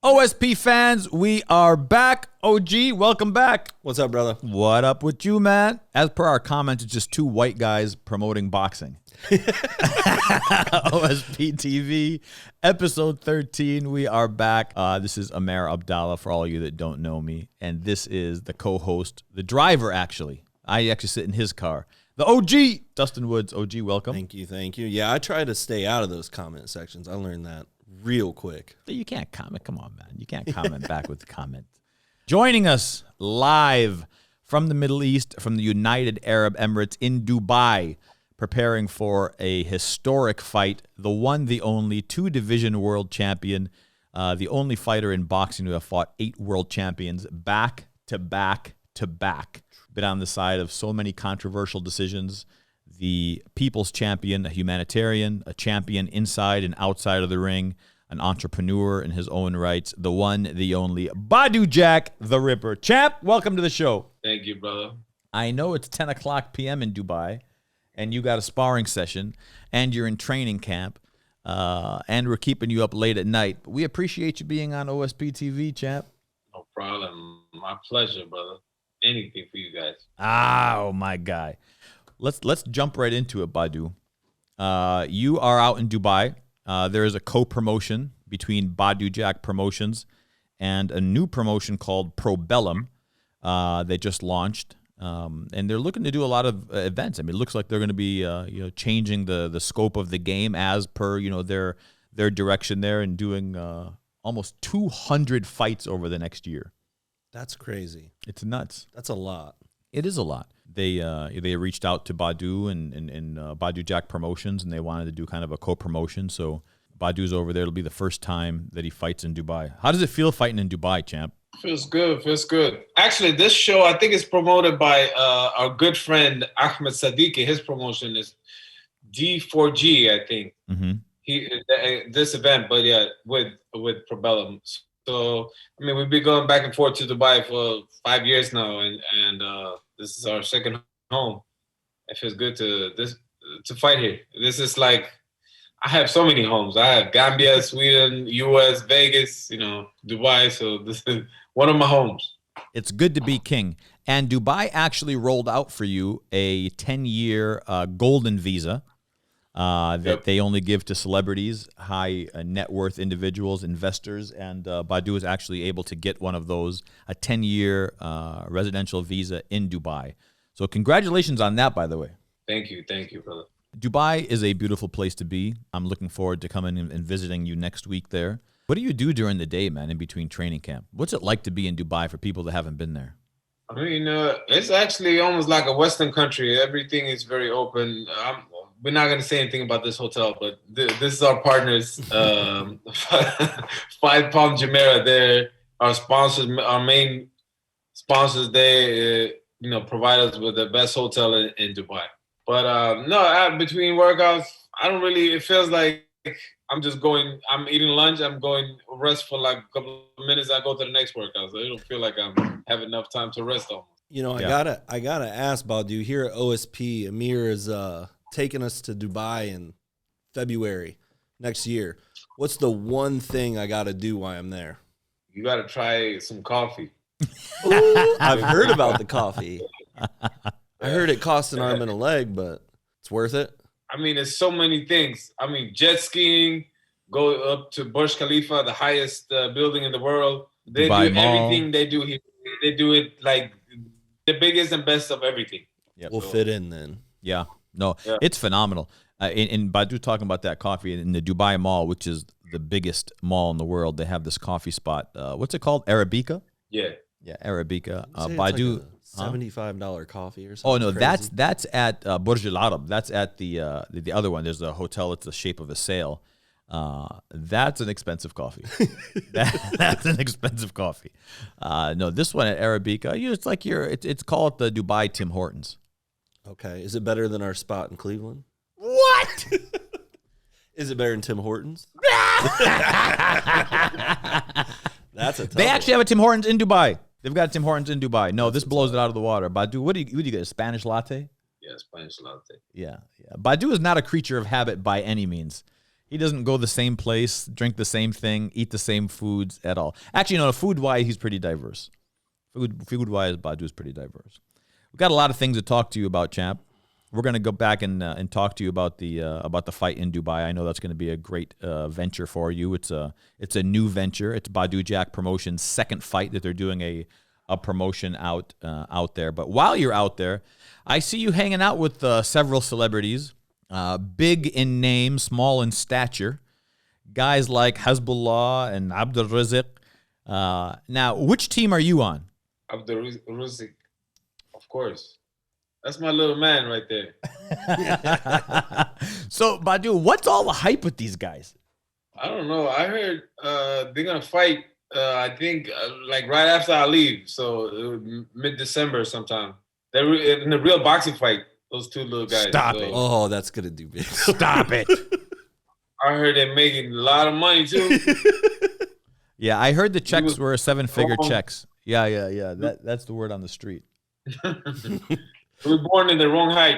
OSP fans, we are back. OG, welcome back. What's up, brother? What up with you, man? As per our comments, it's just two white guys promoting boxing. OSPtv, episode 13. We are back. This is Amer Abdallah for all of you that don't know me. And this is the co-host, the driver, actually. I actually sit in his car. The OG, Dustin Woods. OG, welcome. Thank you, thank you. Yeah, I try to stay out of those comment sections. I learned that real quick. You can't comment. Come on, man. You can't comment back with the comment. Joining us live from the Middle East, from the United Arab Emirates in Dubai, preparing for a historic fight, the one, the only, two-division world champion, the only fighter in boxing to have fought 8 world champions back to back to back. Been on the side of so many controversial decisions. The people's champion, a humanitarian, a champion inside and outside of the ring, an entrepreneur in his own rights, the one, the only, Badou Jack, the Ripper. Champ, welcome to the show. Thank you, brother. I know it's 10 o'clock p.m. in Dubai, and you got a sparring session, and you're in training camp, and we're keeping you up late at night. But we appreciate you being on OSPtv, champ. No problem. My pleasure, brother. Anything for you guys. Oh, my guy. Let's jump right into it, Badou. You are out in Dubai. There is a co-promotion between Badou Jack Promotions and a new promotion called Probellum. They just launched, and they're looking to do a lot of events. I mean, it looks like they're going to be changing the scope of the game as per their direction there, and doing almost 200 fights over the next year. That's crazy. It's nuts. That's a lot. It is a lot. They reached out to Badou and Badou Jack Promotions, and they wanted to do kind of a co-promotion. So Badou's over there. It'll be the first time that he fights in Dubai. How does it feel fighting in Dubai, champ? Feels good. Actually, this show, I think, is promoted by our good friend Ahmed Sadiqi. His promotion is D4G, I think. Mm-hmm. This event, but yeah, with Probellum. So, I mean, we've been going back and forth to Dubai for 5 years now, and this is our second home. It feels good to fight here. This is like, I have so many homes. I have Gambia, Sweden, US, Vegas, Dubai. So this is one of my homes. It's good to be king. And Dubai actually rolled out for you a 10-year golden visa. That they only give to celebrities, high net worth individuals, investors, and Badou is actually able to get one of those, a 10-year residential visa in Dubai. So congratulations on that, by the way. Thank you, brother. Dubai is a beautiful place to be. I'm looking forward to coming and visiting you next week there. What do you do during the day, man, in between training camp? What's it like to be in Dubai for people that haven't been there? I mean, it's actually almost like a Western country. Everything is very open. We're not going to say anything about this hotel, but this is our partners, 5 Palm Jumeirah. They're our sponsors, our main sponsors. They, provide us with the best hotel in Dubai. But between workouts, it feels like I'm eating lunch, I'm going rest for like a couple of minutes, I go to the next workout. So it don't feel like I'm having enough time to rest almost. I gotta ask, Badou, here at OSP, Amir is taking us to Dubai in February next year. What's the one thing I got to do while I'm there? You got to try some coffee. Ooh, I've heard about the coffee. I heard it costs an arm and a leg, but it's worth it. I mean, there's so many things. I mean, jet skiing, go up to Burj Khalifa, the highest building in the world. They Dubai do Mall. Everything they do here. They do it like the biggest and best of everything. Yep. We'll fit in then. Yeah. No, it's phenomenal. In Badou talking about that coffee in the Dubai Mall, which is the biggest mall in the world, they have this coffee spot. What's it called? Arabica? Yeah. Yeah, Arabica. Badou, like $75 coffee or something. Oh no, crazy. that's at Burj Al Arab. That's at the other one. There's a hotel. It's the shape of a sail. That's an expensive coffee. That's an expensive coffee. No, this one at Arabica, it's called the Dubai Tim Hortons. Okay, is it better than our spot in Cleveland? What? Is it better than Tim Hortons? That's a tough They actually have a Tim Hortons in Dubai. They've got a Tim Hortons in Dubai. No, this blows it out of the water. Badou, what do you get? A Spanish latte? Yeah, Spanish latte. Yeah. Badou is not a creature of habit by any means. He doesn't go the same place, drink the same thing, eat the same foods at all. Actually, no, food-wise, he's pretty diverse. Food-wise, Badou is pretty diverse. We've got a lot of things to talk to you about, champ. We're going to go back and talk to you about the fight in Dubai. I know that's going to be a great venture for you. It's a new venture. It's Badou Jack Promotions' second fight that they're doing a promotion out there. But while you're out there, I see you hanging out with several celebrities, big in name, small in stature, guys like Hezbollah and Abdul Razik. Now, which team are you on? Abdul Razik, of course. That's my little man right there. So, Badou, what's all the hype with these guys? I don't know. I heard they're gonna fight. I think like right after I leave, so mid-December sometime. They're in a real boxing fight. Those two little guys. Stop it! Oh, that's gonna do big. Stop it! I heard they're making a lot of money too. Yeah, I heard the checks were 7-figure checks. Yeah. That's the word on the street. We were born in the wrong height.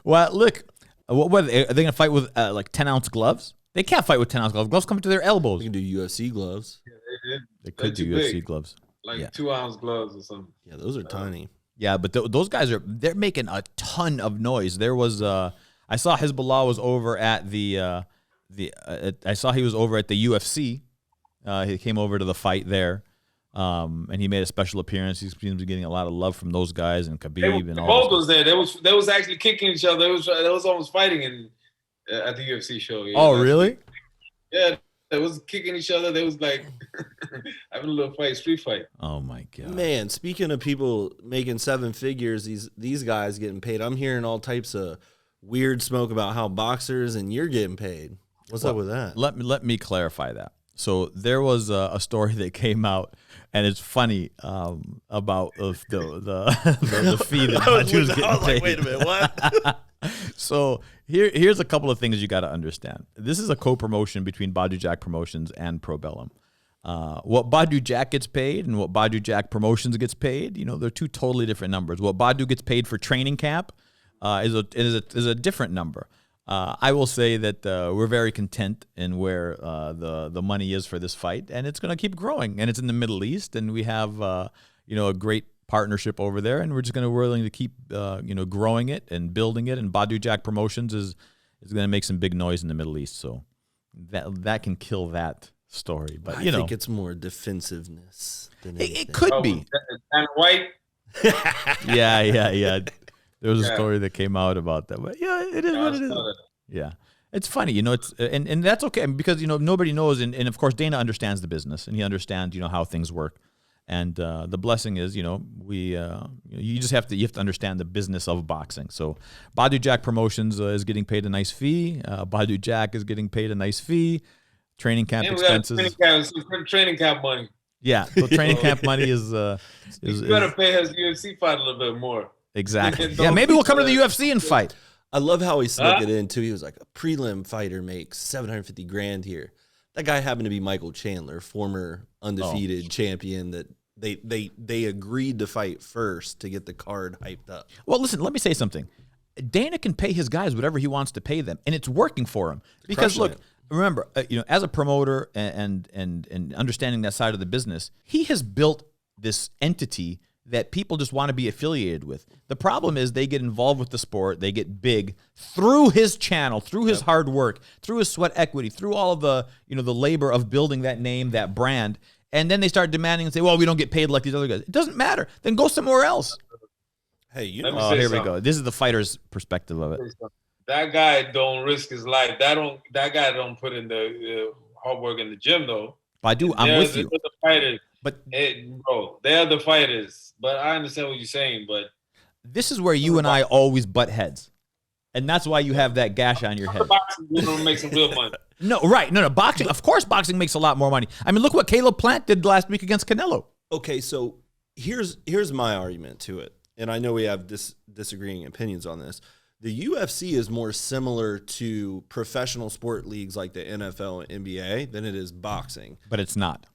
Well, look, what are they going to fight with like 10-ounce gloves? They can't fight with 10-ounce gloves. Gloves come to their elbows. You can do UFC gloves. Yeah, they could do UFC gloves. Like 2-ounce gloves or something. Yeah, those are tiny. Yeah, but those guys they're making a ton of noise. There was I saw Hezbollah was over at I saw he was over at the UFC. He came over to the fight there. And he made a special appearance. He seems to be getting a lot of love from those guys and Khabib and all. Both was there. They was actually kicking each other. They was almost fighting at the UFC show. Yeah, oh, really? Yeah, they was kicking each other. They was like having a little fight, street fight. Oh my god, man! Speaking of people making 7 figures, these guys getting paid. I'm hearing all types of weird smoke about how boxers and you're getting paid. What's up with that? Let me clarify that. So there was a story that came out, and it's funny about the fee that Badou was getting paid. Wait a minute, what? So here's a couple of things you got to understand. This is a co-promotion between Badou Jack Promotions and Probellum. What Badou Jack gets paid and what Badou Jack Promotions gets paid, they're two totally different numbers. What Badou gets paid for training camp is a different number. I will say that we're very content in where the money is for this fight, and it's going to keep growing. And it's in the Middle East, and we have a great partnership over there, and we're just going to willing to keep growing it and building it. And Badou Jack Promotions is going to make some big noise in the Middle East, so that can kill that story. But I think it's more defensiveness than anything. It could be. And white. Yeah. There was a story that came out about that, but yeah, it is what it is. Yeah, it's funny, it's and that's okay because nobody knows, and of course Dana understands the business and he understands how things work, and the blessing is you just have to understand the business of boxing. So Badou Jack Promotions is getting paid a nice fee. Badou Jack is getting paid a nice fee. Training camp expenses. Training camp money. Yeah, so training camp money is you better pay his UFC fight a little bit more. Exactly. Yeah, maybe we'll come to the UFC and fight. I love how he snuck it in too. He was like, a prelim fighter makes $750,000 here. That guy happened to be Michael Chandler, former undefeated champion that they agreed to fight first to get the card hyped up. Well, listen, let me say something. Dana can pay his guys whatever he wants to pay them, and it's working for him. Because look, remember, as a promoter and understanding that side of the business, he has built this entity that people just want to be affiliated with. The problem is they get involved with the sport, they get big through his channel, through his hard work, through his sweat equity, through all of the the labor of building that name, that brand, and then they start demanding and say, well, we don't get paid like these other guys. It doesn't matter. Then go somewhere else. Hey, here we go. This is the fighter's perspective of it. That guy don't risk his life. That guy don't put in the hard work in the gym though. Badou, I'm with you. The fighters. But bro, they're the fighters. But I understand what you're saying. But this is where you and I always butt heads, and that's why you have that gash on your head. Boxing make some real money. No, right? No. Boxing, of course, boxing makes a lot more money. I mean, look what Caleb Plant did last week against Canelo. Okay, so here's my argument to it, and I know we have disagreeing opinions on this. The UFC is more similar to professional sport leagues like the NFL and NBA than it is boxing. But it's not.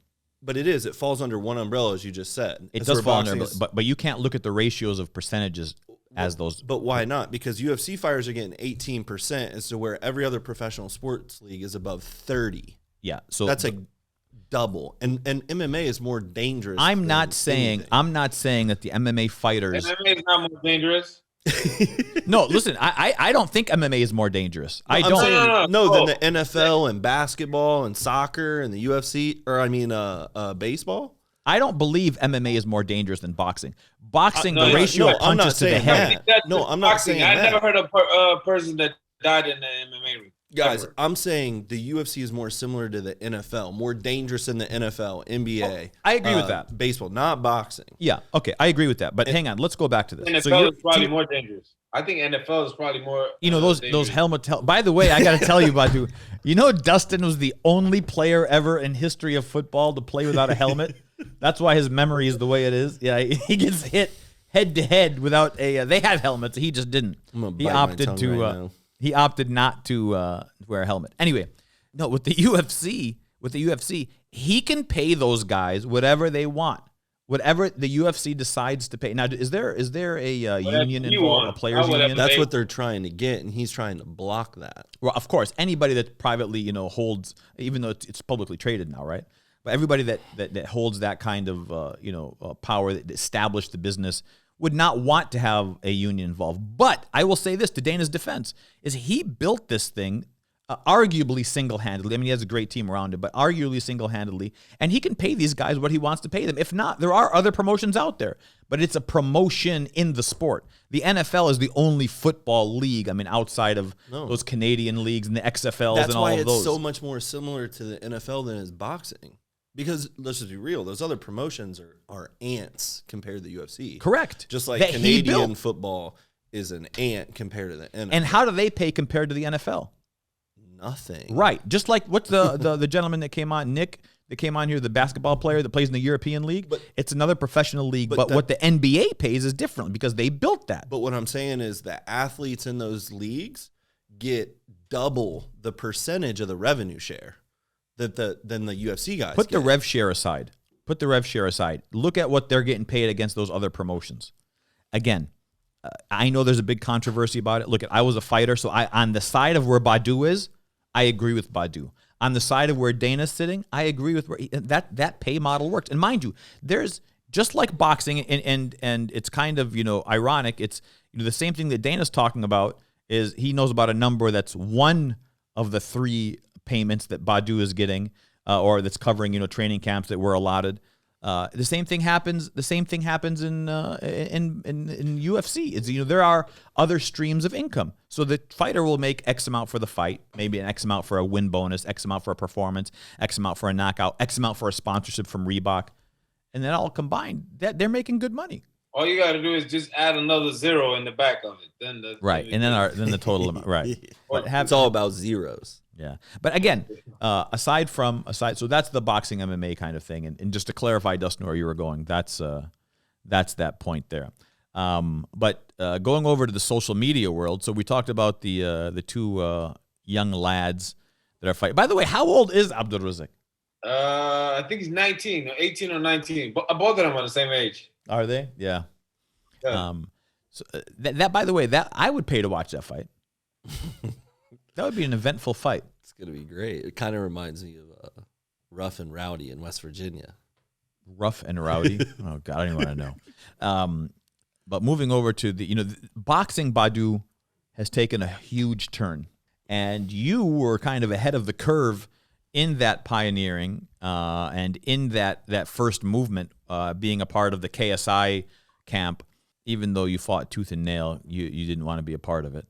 But it is. It falls under one umbrella, as you just said. It does fall under, but you can't look at the ratios of percentages as those. But why not? Because UFC fighters are getting 18% as to where every other professional sports league is above 30. Yeah, so that's a double. And MMA is more dangerous. I'm not saying that the MMA fighters. MMA is not more dangerous. No, listen, I don't think MMA is more dangerous. I don't. Than the NFL and basketball and soccer and the UFC, or baseball. I don't believe MMA is more dangerous than boxing. Boxing, the ratio of punches to the head. I'm not saying that. I never heard of a person that died in the MMA ring. Guys, I'm saying the UFC is more similar to the NFL, more dangerous than the NFL, NBA. I agree with that. Baseball, not boxing. Yeah, okay, I agree with that. But hang on, let's go back to this. NFL is probably more dangerous. I think NFL is probably more. Those helmet. By the way, I got to tell you, Badou. Dustin was the only player ever in history of football to play without a helmet. That's why his memory is the way it is. Yeah, he gets hit head to head without a. They had helmets. He just didn't. He opted to. He opted not to wear a helmet. Anyway, no, with the UFC, he can pay those guys whatever they want, whatever the UFC decides to pay. Now, is there a union involved, a players union? That's what they're trying to get, and he's trying to block that. Well, of course, anybody that privately, holds, even though it's publicly traded now, right? But everybody that holds that kind of, power that established the business would not want to have a union involved. But I will say this to Dana's defense, is he built this thing arguably single-handedly. I mean, he has a great team around him, but arguably single-handedly. And he can pay these guys what he wants to pay them. If not, there are other promotions out there. But it's a promotion in the sport. The NFL is the only football league, I mean, outside of those Canadian leagues and the XFLs and all of those. That's why it's so much more similar to the NFL than is boxing. Because let's just be real, those other promotions are ants compared to the UFC. Correct. Just like Canadian football is an ant compared to the NFL. And how do they pay compared to the NFL? Nothing. Right. Just like what's the gentleman that came on, Nick, that came on here, the basketball player that plays in the European League. But it's another professional league. But what the NBA pays is different because they built that. But what I'm saying is the athletes in those leagues get double the percentage of the revenue share than the UFC guys. Put the rev share aside. Look at what they're getting paid against those other promotions. Again, I know there's a big controversy about it. Look, I was a fighter, so on the side of where Badou is, I agree with Badou. On the side of where Dana's sitting, I agree with where that pay model works. And mind you, there's just like boxing, and it's kind of ironic. It's the same thing that Dana's talking about. Is he knows about a number that's one of the three payments that Badou is getting, or that's covering training camps that were allotted. The same thing happens. The same thing happens in UFC. It's there are other streams of income. So the fighter will make X amount for the fight, maybe an X amount for a win bonus, X amount for a performance, X amount for a knockout, X amount for a sponsorship from Reebok, and then all combined, that they're making good money. All you got to do is just add another zero in the back of it. Then then the total amount. Right. It's all about zeros. Yeah. But again, aside, so that's the boxing MMA kind of thing. And just to clarify, Dustin, where you were going, that's that point there. But going over to the social media world, so we talked about the two young lads that are fighting. By the way, how old is Abdul Razak? I think he's 19, or 18 or 19. Both of them are the same age. Are they? Yeah. So that by the way, that I would pay to watch that fight. That would be an eventful fight. It's going to be great. It kind of reminds me of Rough and Rowdy in West Virginia. Rough and Rowdy? Oh, God, I don't even want to know. But moving over to the boxing, Badou has taken a huge turn. And you were kind of ahead of the curve in that pioneering and in that first movement, being a part of the KSI camp, even though you fought tooth and nail, you didn't want to be a part of it.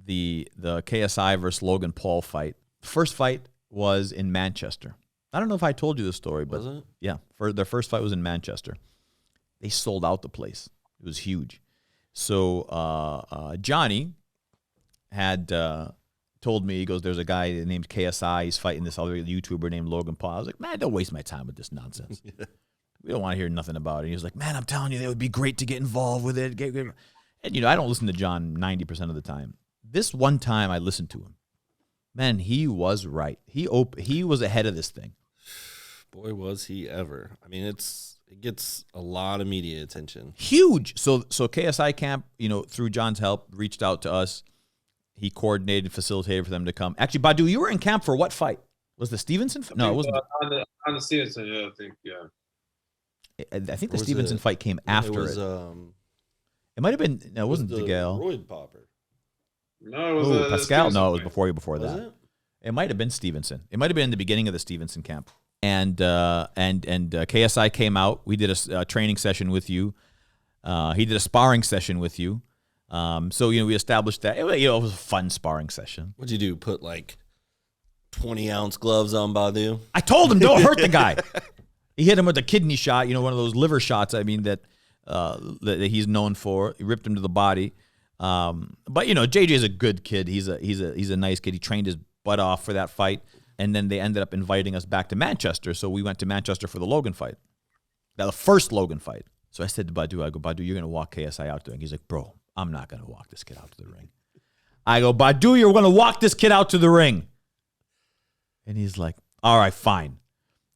The KSI versus Logan Paul fight. The first fight was in Manchester. I don't know if I told you the story, but was it? Yeah, their first fight was in Manchester. They sold out the place. It was huge. So Johnny had told me, he goes, there's a guy named KSI. He's fighting this other YouTuber named Logan Paul. I was like, man, don't waste my time with this nonsense. We don't want to hear nothing about it. He was like, man, I'm telling you, it would be great to get involved with it. And, I don't listen to John 90% of the time. This one time I listened to him. Man, he was right. He was ahead of this thing. Boy, was he ever. I mean, it's It gets a lot of media attention. Huge. So KSI Camp, through John's help, reached out to us. He coordinated, facilitated for them to come. Actually, Badou, you were in camp for what fight? Was the Stevenson fight? No, it wasn't. On the Stevenson, yeah, I think, yeah. I think the Stevenson fight came after it. It might have been. No, it wasn't DeGale. Roid Popper. No, it was Pascal. No, it was before Was that. It might have been Stevenson. It might have been in the beginning of the Stevenson camp. And KSI came out. We did a training session with you. He did a sparring session with you. So we established that. It was a fun sparring session. What'd you do? Put like 20-ounce gloves on Badou? I told him don't hurt the guy. He hit him with a kidney shot. One of those liver shots. I mean that he's known for. He ripped him to the body. But JJ is a good kid. He's a nice kid. He trained his butt off for that fight. And then they ended up inviting us back to Manchester. So we went to Manchester for the Logan fight. Now, the first Logan fight. So I said to Badou, Badou, you're going to walk KSI out to the ring. He's like, bro, I'm not going to walk this kid out to the ring. I go, Badou, you're going to walk this kid out to the ring. And he's like, all right, fine.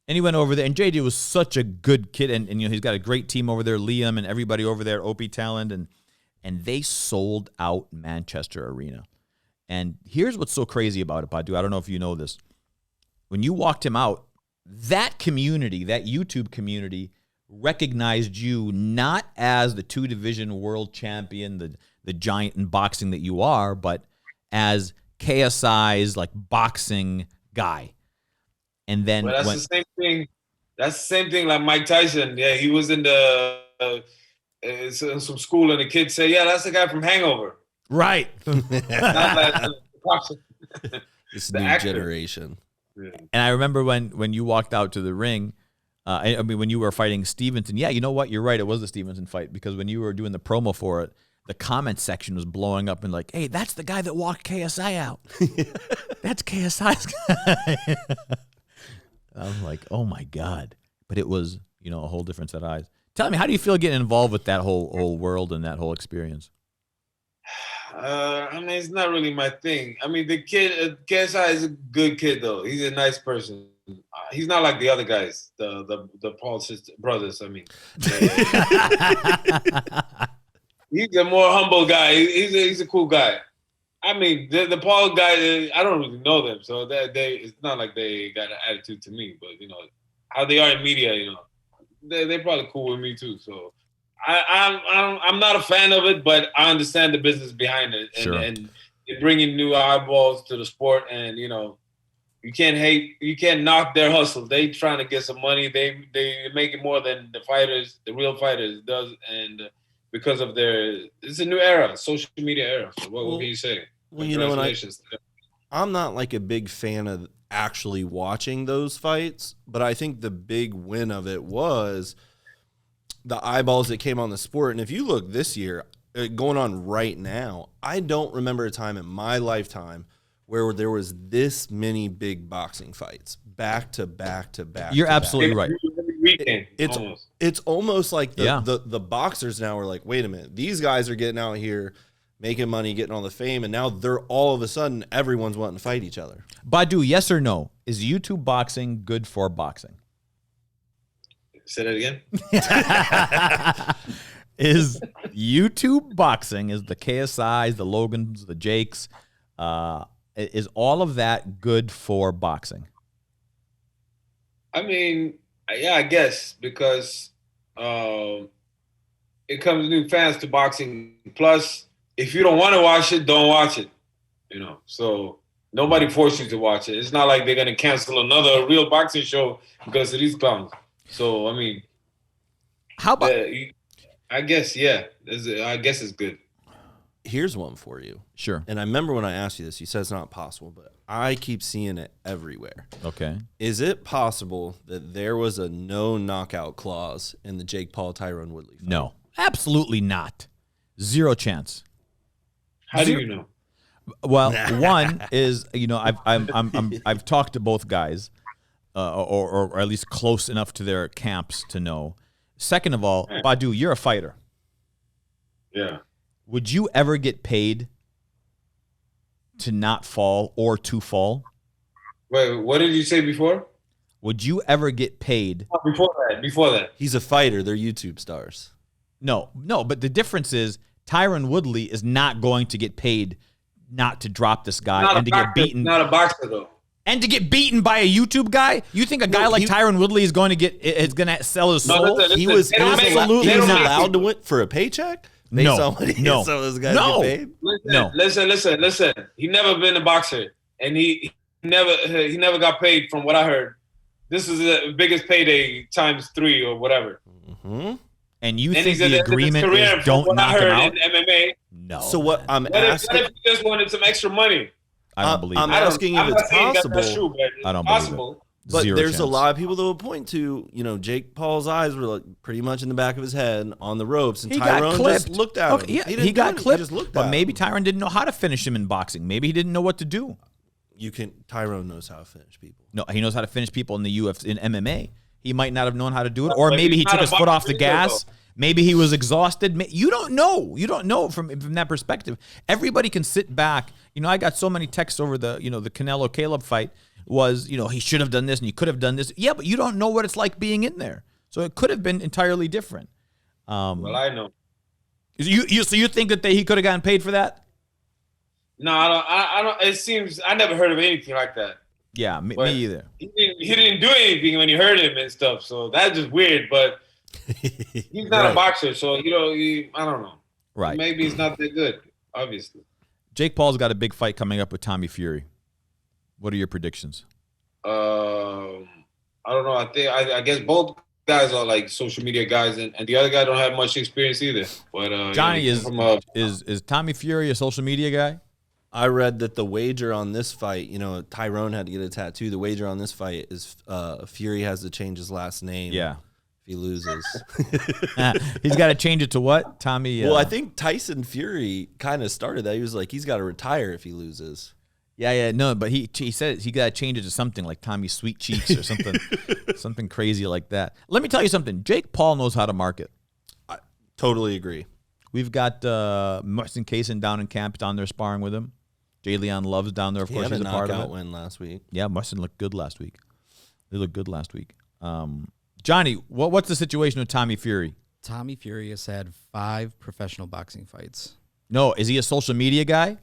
And he went over there. And JJ was such a good kid. And he's got a great team over there, Liam and everybody over there at OP Talent. And they sold out Manchester Arena. And here's what's so crazy about it, Badou. I don't know if you know this. When you walked him out, that community, that YouTube community, recognized you not as the 2-division world champion, the giant in boxing that you are, but as KSI's like boxing guy. And then the same thing. That's the same thing like Mike Tyson. Yeah, he was in the some school, and the kids say, "Yeah, that's the guy from Hangover." Right. This new generation. And I remember when you walked out to the ring, I mean, when you were fighting Stevenson, yeah, you know what? You're right. It was the Stevenson fight because when you were doing the promo for it, the comment section was blowing up and like, hey, that's the guy that walked KSI out. That's KSI's guy. I was like, oh, my God. But it was, a whole different set of eyes. Tell me, how do you feel getting involved with that whole world and that whole experience? I mean, it's not really my thing. I mean, the kid, KSI is a good kid, though. He's a nice person. He's not like the other guys, the Paul brothers. I mean, he's a more humble guy. He's a cool guy. I mean, the Paul guy, I don't really know them, so it's not like they got an attitude to me. But how they are in media, they're probably cool with me too. So. I'm not a fan of it, but I understand the business behind it, and bringing new eyeballs to the sport. And you can't knock their hustle. They trying to get some money. They make it more than the real fighters does, and because of it's a new era, social media era. So what can you say? Well, congratulations. I'm not like a big fan of actually watching those fights, but I think the big win of it was the eyeballs that came on the sport. And if you look this year, going on right now, I don't remember a time in my lifetime where there was this many big boxing fights back to back to back. You're absolutely right. It's almost like the boxers now are like, wait a minute, these guys are getting out here making money, getting all the fame, and now they're all of a sudden everyone's wanting to fight each other. Badou, yes or no? Is YouTube boxing good for boxing? Say that again. Is YouTube boxing, is the KSIs, the Logans, the Jakes, is all of that good for boxing? I mean, yeah, I guess because it comes new fans to boxing. Plus, if you don't want to watch it, don't watch it. So nobody forces you to watch it. It's not like they're gonna cancel another real boxing show because of these clowns. So, I mean, how about? I guess, yeah. I guess it's good. Here's one for you. Sure. And I remember when I asked you this, you said it's not possible, but I keep seeing it everywhere. Okay. Is it possible that there was a no knockout clause in the Jake Paul Tyron Woodley fight? No, absolutely not. Zero chance. How do you know? Well, one is I've talked to both guys. Or at least close enough to their camps to know. Second of all, Badou, you're a fighter. Yeah. Would you ever get paid to not fall or to fall? Wait, what did you say before? would you ever get paid? Before that. He's a fighter. They're YouTube stars. No, but the difference is Tyron Woodley is not going to get paid not to drop this guy and to get beaten. Not a boxer though. And to get beaten by a YouTube guy? You think a guy like Tyron Woodley is going to sell his soul? Listen, he was absolutely not allowed to win for a paycheck? No. So those guys get paid? Listen. He never been a boxer, and he never got paid from what I heard. This is the biggest payday times 3 or whatever. Mm-hmm. And you think the agreement is don't knock him out? In MMA. No. So what I'm asking? What if he just wanted some extra money? I don't believe I'm asking if it's possible. That's true, but I don't possible. believe it. But Zero there's chance. a lot of people that will point to, Jake Paul's eyes were like pretty much in the back of his head on the ropes, and Tyrone just looked at him. Yeah, he got clipped. He just looked but at maybe him. Tyron didn't know how to finish him in boxing. Maybe he didn't know what to do. Tyrone knows how to finish people. No, he knows how to finish people in the UFC, in MMA. He might not have known how to do it, or maybe he took his foot off the gas. Maybe he was exhausted. You don't know. You don't know from that perspective. Everybody can sit back. I got so many texts over the Canelo Caleb fight was, he should have done this and he could have done this. Yeah, but you don't know what it's like being in there. So it could have been entirely different. Well, I know. So you think that he could have gotten paid for that? No, I don't. It seems I never heard of anything like that. Yeah, me either. He didn't do anything when you heard him and stuff. So that's just weird. But he's not a boxer, so I don't know. Right. Maybe he's not that good. Obviously. Jake Paul's got a big fight coming up with Tommy Fury. What are your predictions? I don't know. I guess both guys are like social media guys, and the other guy don't have much experience either. But Johnny is Tommy Fury a social media guy? I read that the wager on this fight, Tyrone had to get a tattoo. The wager on this fight is Fury has to change his last name. Yeah. If he loses. He's got to change it to what? Tommy? Well, I think Tyson Fury kind of started that. He was like, he's got to retire if he loses. Yeah, no, but he said he got to change it to something like Tommy Sweet Cheeks or something, something crazy like that. Let me tell you something. Jake Paul knows how to market. I totally agree. We've got Mohsen Kaysen down in camp, down there sparring with him. Jay Leon Love's down there, of course. He's a part of it. Knockout win last week. Yeah, Mohsen looked good last week. They looked good last week. Johnny, what's the situation with Tommy Fury? Tommy Fury has had 5 professional boxing fights. No, is he a social media guy?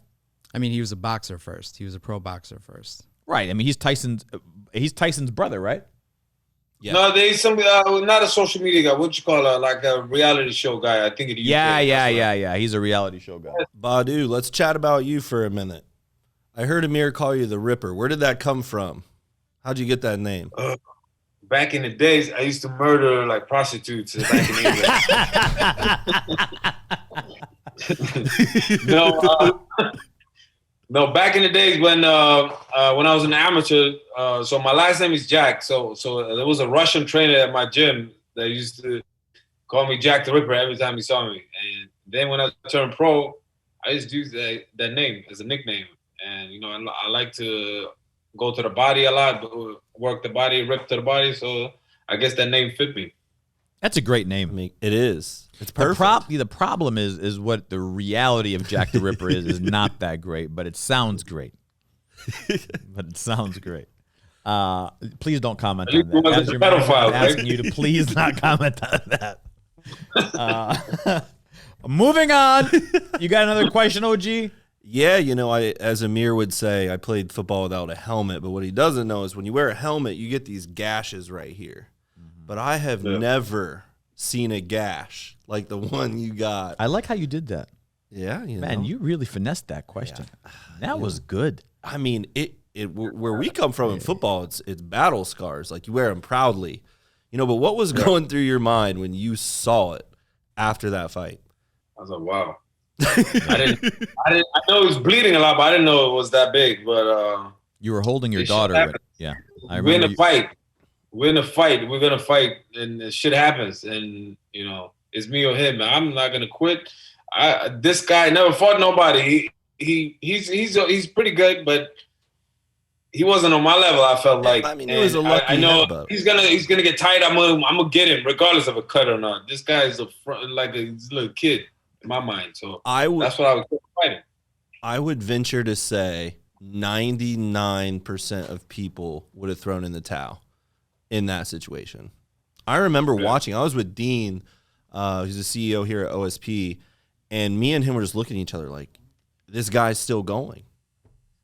I mean, he was a boxer first. He was a pro boxer first. Right. I mean, he's Tyson's brother, right? Yeah. No, there's some not a social media guy. What you call like a reality show guy? I think it. Yeah. He's a reality show guy. Badou, let's chat about you for a minute. I heard Amir call you the Ripper. Where did that come from? How'd you get that name? Back in the days, I used to murder like prostitutes back in England. No, back in the days when I was an amateur, so my last name is Jack. So there was a Russian trainer at my gym that used to call me Jack the Ripper every time he saw me. And then when I turned pro, I just used that name as a nickname. And I like to go to the body a lot, work the body, rip to the body. So I guess that name fit me. That's a great name. I mean, it is. It's perfect. The problem is what the reality of Jack the Ripper is not that great, but it sounds great. Please don't comment on that. As your man, I'm asking you to please not comment on that. Moving on. You got another question, OG? Yeah, as Amir would say, I played football without a helmet, but what he doesn't know is when you wear a helmet, you get these gashes right here. But I have never seen a gash like the one you got. I like how you did that. Yeah, man, you really finessed that question. Yeah. That was good. I mean, where we come from in football, it's battle scars. Like you wear them proudly, But what was going through your mind when you saw it after that fight? I was like, wow. I know it was bleeding a lot, but I didn't know it was that big. But you were holding your daughter. Yeah, we're in a fight. We're in a fight. We're gonna fight, and shit happens. And it's me or him. I'm not gonna quit. This guy never fought nobody. He's pretty good, but he wasn't on my level. I felt like. I mean, it was a lucky I know headbutt. he's gonna get tight. I'm gonna get him regardless of a cut or not. This guy's like a little kid in my mind. So that's what I was fighting. I would venture to say 99% of people would have thrown in the towel. in that situation. I remember watching. I was with Dean, who's the CEO here at OSP, and me and him were just looking at each other like, this guy's still going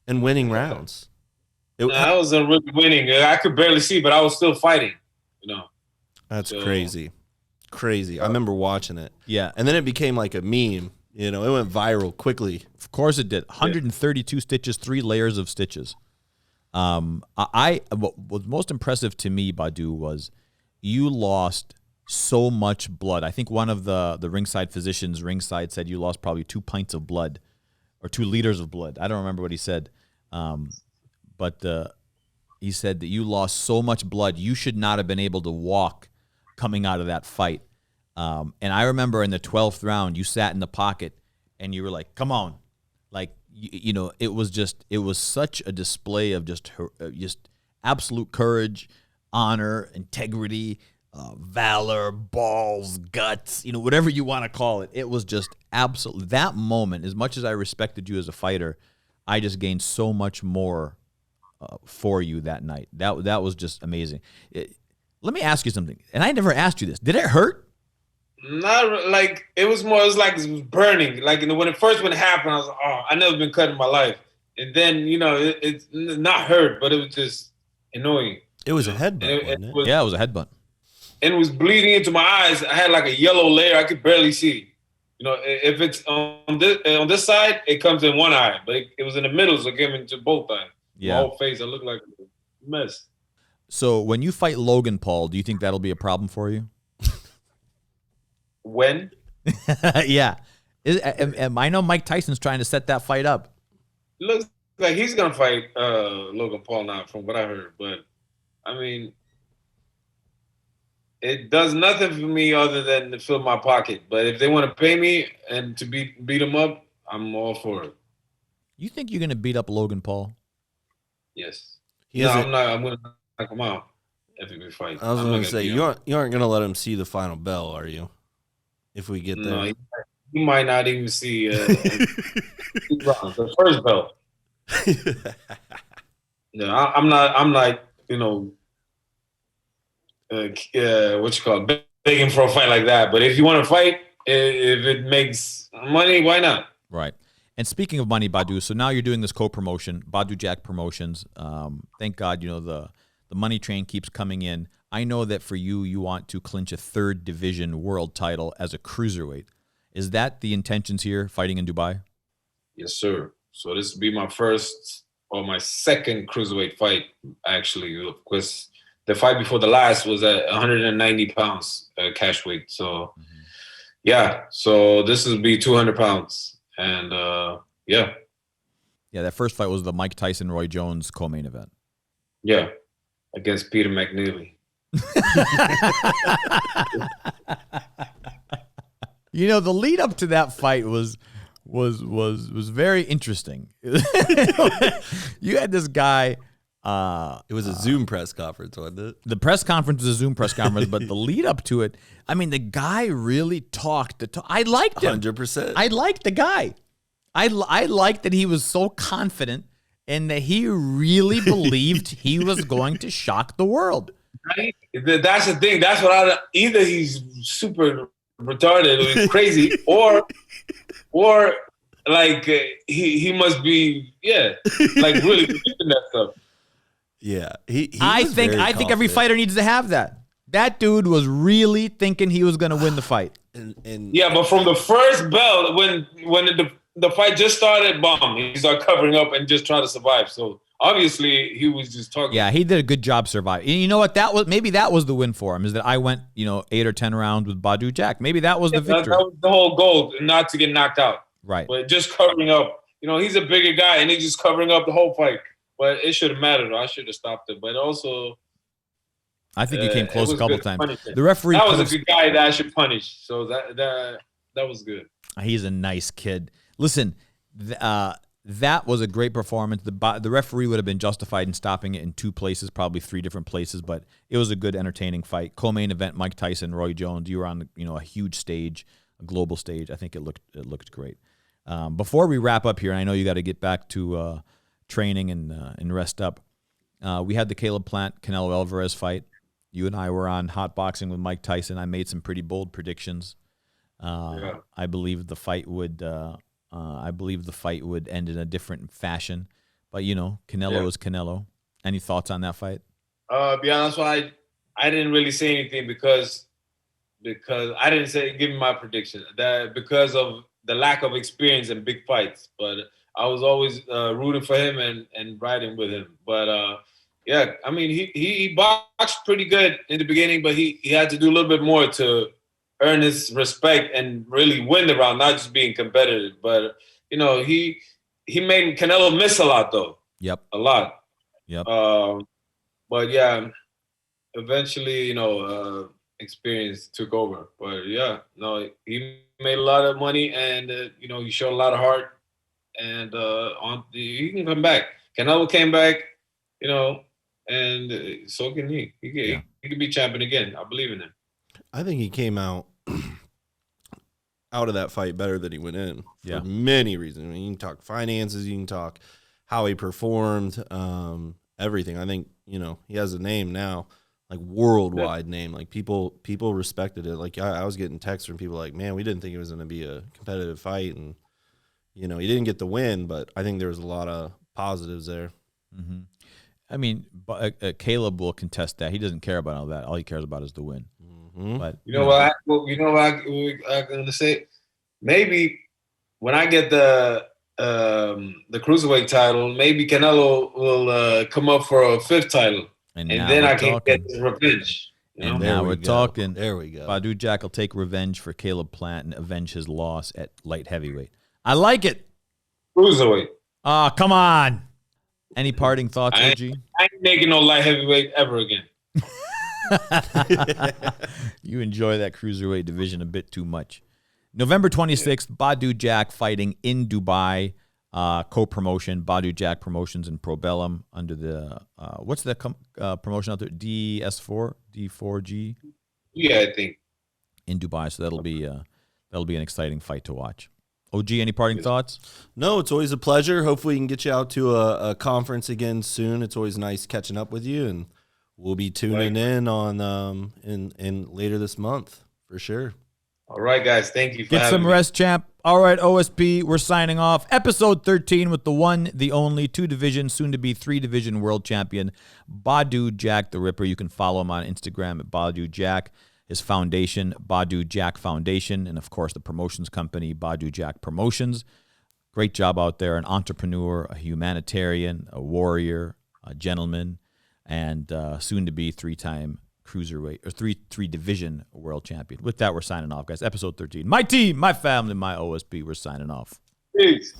and winning rounds. I wasn't really winning. I could barely see, but I was still fighting. That's crazy. I remember watching it. Yeah. And then it became like a meme. It went viral quickly. Of course it did. 132 stitches, 3 layers of stitches. What was most impressive to me, Badou, was you lost so much blood. I think one of the ringside physicians said you lost probably 2 pints of blood or 2 liters of blood. I don't remember what he said. But he said that you lost so much blood, you should not have been able to walk coming out of that fight. And I remember in the 12th round, you sat in the pocket and you were like, come on. Like, it was such a display of just absolute courage, honor, integrity, valor, balls, guts, whatever you want to call it. It was just absolute. That moment, as much as I respected you as a fighter, I just gained so much more for you that night. That was just amazing. Let me ask you something, and I never asked you this. Did it hurt? Not like it was like it was burning. Like when it happened, I was like, oh, I never been cut in my life. And then it's not hurt, but it was just annoying. It was a headbutt, wasn't it? Yeah, it was a headbutt. And it was bleeding into my eyes. I had like a yellow layer. I could barely see. If it's on this side, it comes in one eye, but it was in the middle, so it came into both eyes. Yeah. My whole face, I look like a mess. So when you fight Logan Paul, do you think that'll be a problem for you? When? Yeah. I know Mike Tyson's trying to set that fight up. Looks like he's going to fight Logan Paul now, from what I heard. But, I mean, it does nothing for me other than to fill my pocket. But if they want to pay me and to beat him up, I'm all for it. You think you're going to beat up Logan Paul? Yes. I'm going to knock him out if we fight. I was going to say, you aren't going to let him see the final bell, are you? If we get there. No, he might not even see the first bell. I'm not, begging for a fight like that. But if you want to fight, if it makes money, why not? Right. And speaking of money, Badou, so now you're doing this co-promotion, Badou Jack Promotions. Thank God, the money train keeps coming in. I know that for you, you want to clinch a 3rd division world title as a cruiserweight. Is that the intentions here, fighting in Dubai? Yes, sir. So this will be my first or my second cruiserweight fight, actually, because the fight before the last was at 190 pounds cash weight. So, yeah. So this will be 200 pounds. And, yeah. Yeah, that first fight was the Mike Tyson-Roy Jones co-main event. Yeah, against Peter McNewley. The lead up to that fight was very interesting. You had this guy. It was a Zoom press conference, wasn't it? The press conference was a Zoom press conference, but the lead up to it, I mean, the guy really talked. I liked him. 100%. I liked the guy. I liked that he was so confident and that he really believed he was going to shock the world. Right? That's the thing. That's what either he's super retarded or he's crazy, or like he must be like really believing that stuff. Yeah, I think every fighter needs to have that. That dude was really thinking he was going to win the fight. And yeah, but from the first bell, when the fight just started, he started covering up and just trying to survive. So obviously he was just talking. Yeah, he did a good job surviving. And you know what? Maybe that was the win for him, is that I went 8 or 10 rounds with Badou Jack. Maybe that was the victory. That was the whole goal, not to get knocked out. Right. But just covering up. He's a bigger guy and he's just covering up the whole fight. But it should have mattered. I should have stopped it. But also, I think he came close a couple times. Punishment. The referee. That was a good guy that I should punish. So that was good. He's a nice kid. Listen, that was a great performance. The referee would have been justified in stopping it in 2 places, probably 3 different places, but it was a good, entertaining fight. Co-main event: Mike Tyson, Roy Jones. You were on a huge stage, a global stage. I think it looked great. Before we wrap up here, and I know you got to get back to training and rest up. We had the Caleb Plant Canelo Alvarez fight. You and I were on Hot Boxing with Mike Tyson. I made some pretty bold predictions. I believe the fight would. I believe the fight would end in a different fashion. But you know, Canelo is Canelo. Any thoughts on that fight? Be honest, I didn't really say anything because I didn't give me my prediction. That because of the lack of experience in big fights, but I was always rooting for him and riding with him. But yeah, I mean, he boxed pretty good in the beginning, but he had to do a little bit more to earn his respect and really win the round, not just being competitive. But you know, he made Canelo miss a lot though. Yep. A lot. Yep. But yeah, eventually, you know, experience took over. But yeah, no, he made a lot of money, and you know, he showed a lot of heart, and he can come back. Canelo came back, you know, and so can he. He can be champion again. I believe in him. I think he came out of that fight better than he went in for Yeah. many reasons. I mean, you can talk finances, you can talk how he performed, everything. I think, you know, he has a name now, like worldwide name. Like people respected it. Like I was getting texts from people like, man, we didn't think it was going to be a competitive fight. And, you know, he didn't get the win, but I think there was a lot of positives there. Mm-hmm. I mean, Caleb will contest that. He doesn't care about all that. All he cares about is the win. Mm-hmm. But you know what I'm going to say? Maybe when I get the cruiserweight title, maybe Canelo will come up for a 5th title, and then I can get his revenge. You know? And now we're talking. There we go. Badou Jack will take revenge for Caleb Plant and avenge his loss at light heavyweight. I like it. Cruiserweight. Oh, come on. Any parting thoughts, OG? I ain't making no light heavyweight ever again. You enjoy that cruiserweight division a bit too much. November 26th, Badou Jack fighting in Dubai, co-promotion, Badou Jack Promotions and Probellum under the, what's the promotion out there? DS4? D4G? Yeah, I think. In Dubai, so that'll be an exciting fight to watch. OG, any parting thoughts? No, it's always a pleasure. Hopefully we can get you out to a conference again soon. It's always nice catching up with you, and we'll be tuning in on in later this month for sure. All right, guys. Thank you for Get some rest, champ. All right, OSP, we're signing off. Episode 13 with the one, the only, 2-division, soon-to-be 3-division world champion, Badou Jack the Ripper. You can follow him on Instagram at Badou Jack. His foundation, Badou Jack Foundation, and, of course, the promotions company, Badou Jack Promotions. Great job out there. An entrepreneur, a humanitarian, a warrior, a gentleman, and soon-to-be 3-time cruiserweight or 3-division world champion. With that, we're signing off, guys. Episode 13. My team, my family, my OSP. We're signing off. Peace.